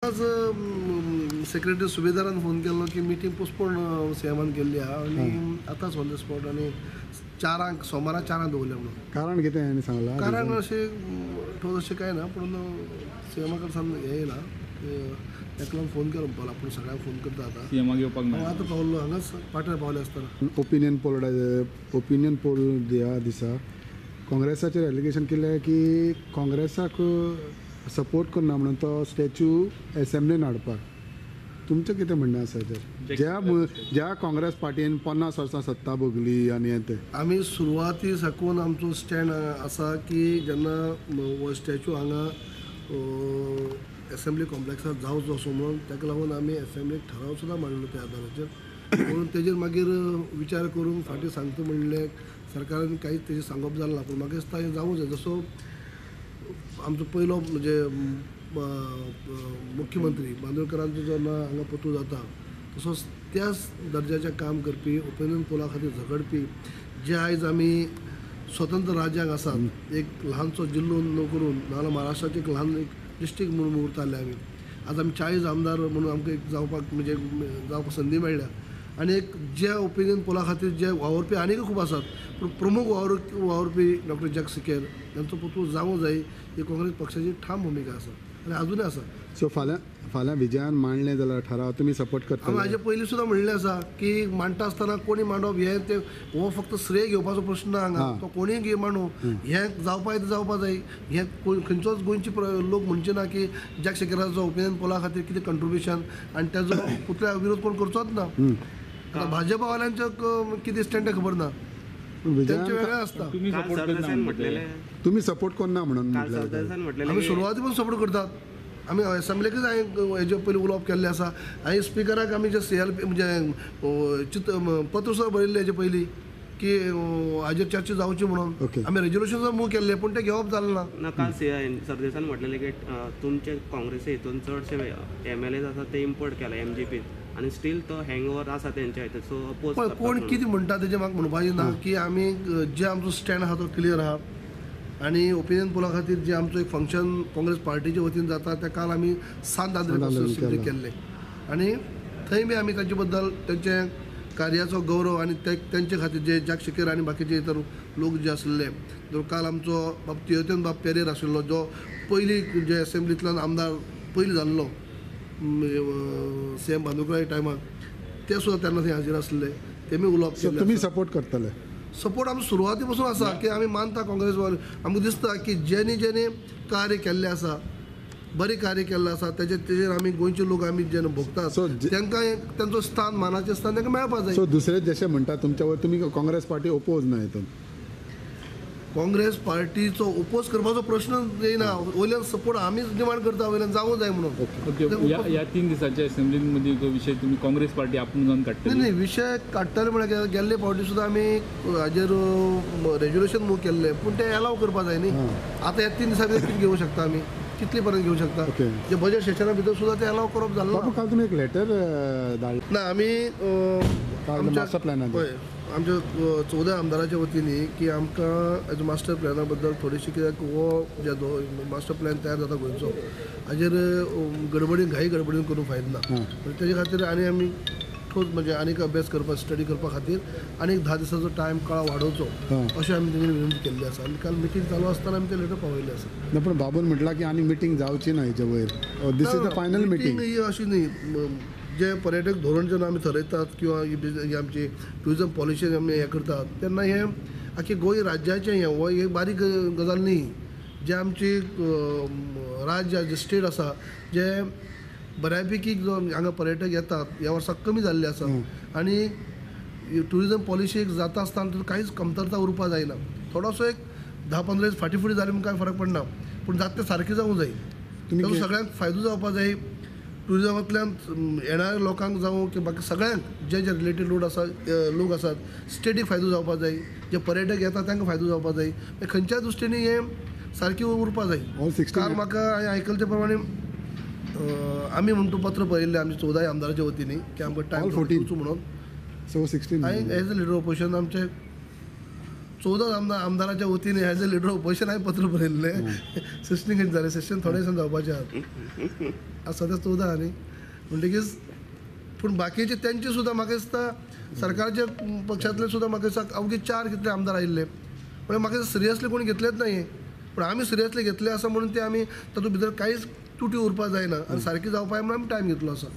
आताच secretary सुभेदारान phone केल्लो की मिटींग पोस्टपोन सीएमान केल्ली आहा आनी आतांच ऑन द स्पॉट आनी चारांक सोमारा 4 दवरल्या म्हणून. कारण कितें आनी सांगलां? कारण अशें ठोस अशें कांय ना, पूण सीएमा कडच्यान हें येयला, ताका लागून फोन केलो म्हणपाक लागला. पूण सगळ्यांक फोन करता आतां सीएमाक येवपाक हांव आतां पावल्लो हांगाच पाट्यार पावले आसतना. ओपिनियन पोल ह्या दिसा काँग्रेसाचेर एलिगेशन केलें की काँग्रेसाक सपोर्ट करना म्हणून तो स्टॅच्यू एसेंब्लीन हाडपाक. तुमचें कितें म्हणणें आसा हेजेर? ज्या काँग्रेस पार्टीन 50 वर्सां सत्ता भोगली आनी हें तें आमी सुरवाती साकून आमचो स्टँड आसा की जेन्ना हो स्टॅच्यू हांगा एसेंब्ली कॉम्प्लेक्सांत जावचो असो म्हणून, ताका लागून आमी एसेंब्लीक ठराव सुद्दां मांडलो त्या आदाराचेर. म्हणून तेजेर मागीर विचार करून फाटीं सांगता म्हणलें सरकारान कांयच तेजेर सांगप जालें ना. पूण म्हाका दिसता हें जावूं जाय. जसो आमचो पयलो म्हणजे मुख्यमंत्री बांदोडकरांचो जेन्ना हांगा पोतू जाता, तसोच त्याच दर्जाचें काम करपी, ओपिनियन पोला खातीर झगडपी, जे आयज आमी स्वतंत्र राज्यांक आसात, एक ल्हानसो जिल्लो न्हू करून नाजाल्यार महाराष्ट्राचें एक ल्हान एक डिस्ट्रिक्ट म्हणून उरताले आमी. आज आमी 40 आमदार म्हणून आमकां एक जावपाक म्हणजे जावपाक संदी मेळ्ळ्या. आनी एक जे ओपिनियन पोला खातीर जे वावरपी आनीक खूब आसात, पूण प्रमुख वावरपी डॉक्टर जॅक सिकेर तांचो पुतू जावं जाय ही काँग्रेस पक्षाची ठाम भुमिका आसा आनी अजूनय आसा. सो फाल्यां विजयान मांडलें जाल्यार ठराव तुमी सपोर्ट करता? हांवें हाजे पयलीं सुद्दां म्हणलें आसा की मांडटा आसतना कोणी मांडप हें ते हो फक्त श्रेय घेवपाचो प्रश्न ना हांगा. तो कोणीय घे मांडू, हें जावपा येता जावपा जाय. हें खंयचोच गोंयचे लोक म्हणचे ना की जॅक सिकेराचो ओपिनियन पोला खातीर कितें कंट्रिब्युशन आनी ताजो पुतळ्या विरोध कोण करचोच ना. भाजपा वाल्यांचो कितें स्टँड तें खबर ना, तेंचे वेगळें आसता. तुमी सपोर्ट करना म्हणून आमी सुरवाती पासून सपोर्ट करतात. आमी एसेंब्लीकच हांवें हेजे पयलीं उलोवप केल्लें आसा. हांवें स्पिकराक आमी जे CLP म्हणजे पत्र सुद्दां बरयल्लें हेजे पयलीं की हाजेर चर्चा जावची म्हणून. आमी रेजोल्युशन सुद्दां मूव केल्लें पूण तें घेवप जालें ना. काल सरदेसान म्हटलेलें की तुमचे काँग्रेसी हितून चडशे MLAs आसा ते इम्पोर्ट केला MGP आनी स्टील तो हँगओवर आसा तेंच्या हितून. सो अपोज कोण कितें म्हणटा तेजें म्हाका म्हणपाचें ना की आमी जे आमचो स्टँड आहा तो क्लियर आहा. आनी ओपिनियन पोला खातीर जे आमचो एक फंक्शन काँग्रेस पार्टीच्या वतीन जाता तें काल आमी 7 तारखेर केल्लें. आनी थंय बी आमी ताचे बद्दल तेंचे कार्याचो गौरव आनी तेंचे खातीर जे जॅक सिकेर आनी बाकीचे इतर लोक जे आसले. काल आमचो बाब तियोतन बाब पेरेर आशिल्लो जो पयलीं जे एसेंब्लींतल्यान आमदार पयलीं जाल्लो CM बांदोडकरा टायमार, ते सुद्दां तेन्ना थंय हाजीर आसले. तेमी उलोवप केल्लें. तुमी सपोर्ट करतले? सपोर्ट आमी सुरवाती पासून आसा की आमी मानता काँग्रेस वाले. आमकां दिसता की जेणे कार्य केल्लें आसा, बरें कार्य केल्लें आसा, तेजेर आमी गोंयचे लोक आमी जेन्ना भोगतात तांकां तांचो स्थान, मानाचें स्थान तांकां मेळपा जाय. सो दुसरे जशें म्हणटा तुमच्या वर तुमी काँग्रेस पार्टी ओपोज ना हितून? काँग्रेस पार्टीचो ओपोज करपाचो प्रश्न येयना. वयल्यान सपोर्ट आमीच डिमांड करता वयल्यान जावं जाय म्हणून. या 3 दिसाच्या असेंब्लीमध्ये तो विषय तुम्ही काँग्रेस पार्टी आपण जाऊन काडटली? नाही, विषय काडटले म्हळ्यार गेल्ले फावटी सुद्दां आमी हाजेर रेजोल्युशन मूव केल्लें, पूण तें एलाव करपा जाय न्ही. आतां ह्या 3 दिसां भितर कितें घेवं शकता आमी, कितले पर्यंत घेवं शकता? जे बजेट सेशना भितर सुद्दां तें एलाव करप जालें ना. काल तुमी एक लेटर धाडलें ना आमी मास्टर प्लॅनान? पळय आमच्या 14 आमदाराच्या वतीन की आमकां हेजो मास्टर प्लॅना बद्दल थोडीशी, कित्याक हो जो मास्टर प्लॅन तयार जाता गोंयचो हाजेर घाई गडबडीन करून फायदो ना. तेजे खातीर आमी ठोस म्हणजे आनीक अभ्यास करपा, स्टडी करपा खातीर आनीक 10 दिसाचो टायम काळ वाडोवचो अशें आमी तेणी विनंती केल्ली आसा. आनी काल मिटींग चालू आसतना आमी ते लेटर पावयल्ले आसा. पूण बाबून म्हटलां की आनी मिटींग जावची ना हेजे वयर. This is the final meeting. ही अशी न्ही. जे पर्यटक धोरण जेन्ना आमी ठरयतात किंवा ही आमची ट्युरिजम पॉलिसी आमी हें करतात तेन्ना हें आख्खे गोंय राज्याचें हें हो एक बारीक गजाल न्ही. जे आमची राज्य जे स्टेट आसा जे बऱ्यापैकी हांगा पर्यटक येतात ह्या वर्साक कमी जाल्ले आसा. आनी ट्युरिजम पॉलिसी जाता आसतना कांयच कमतरता उरपा जायना. थोडोसो एक 10-15 फाटी फुडें जालें म्हूण कांय फरक पडना, पूण जाता तें सारकें जावूं जाय. ताजो सगळ्यांक फायदो जावपा जाय. ट्युरिजमांतल्यान येणाऱ्या लोकांक जावं की बाकी सगळ्यांक जे रिलेटेड लोक आसात स्टेटीक फायदो जावपा जाय. जे पर्यटक येतात तांकां फायदो जावपा जाय. खंयच्याय दृश्टीन हें सारकें उरपा जाय. काल म्हाका हांवें आयकलां ते प्रमाणे आमी म्हणटा पत्र बरयल्लें आमच्या 14 आमदाराच्या वतीन की आमकां टायम दिवचो म्हणून. सो 16 हांवें एज अ लिडर ऑपोजिशन आमचे 14 आमदाराच्या वतीने ॲज अ लिडर ऑपोजिशन हांवें पत्र बरयल्लें सेशनी कशें जालें सेशन थोडे दिसान जावपाचें आसा सद्या 14 न्ही म्हणटकीच पूण बाकीचे तेंचे सुद्दां म्हाका दिसता सरकारच्या पक्षांतले सुद्दां म्हाका दिसता अवघे 4 कितले आमदार आयिल्ले पण म्हाका सिरियसली कोणी घेतलेच नाही पण आमी सिरियसली घेतले आसा म्हणून ते आमी तातूंत भितर कांयच तुटी उरपा जायना आनी सारकी जावपाक म्हणून आमी टायम घेतलो आसा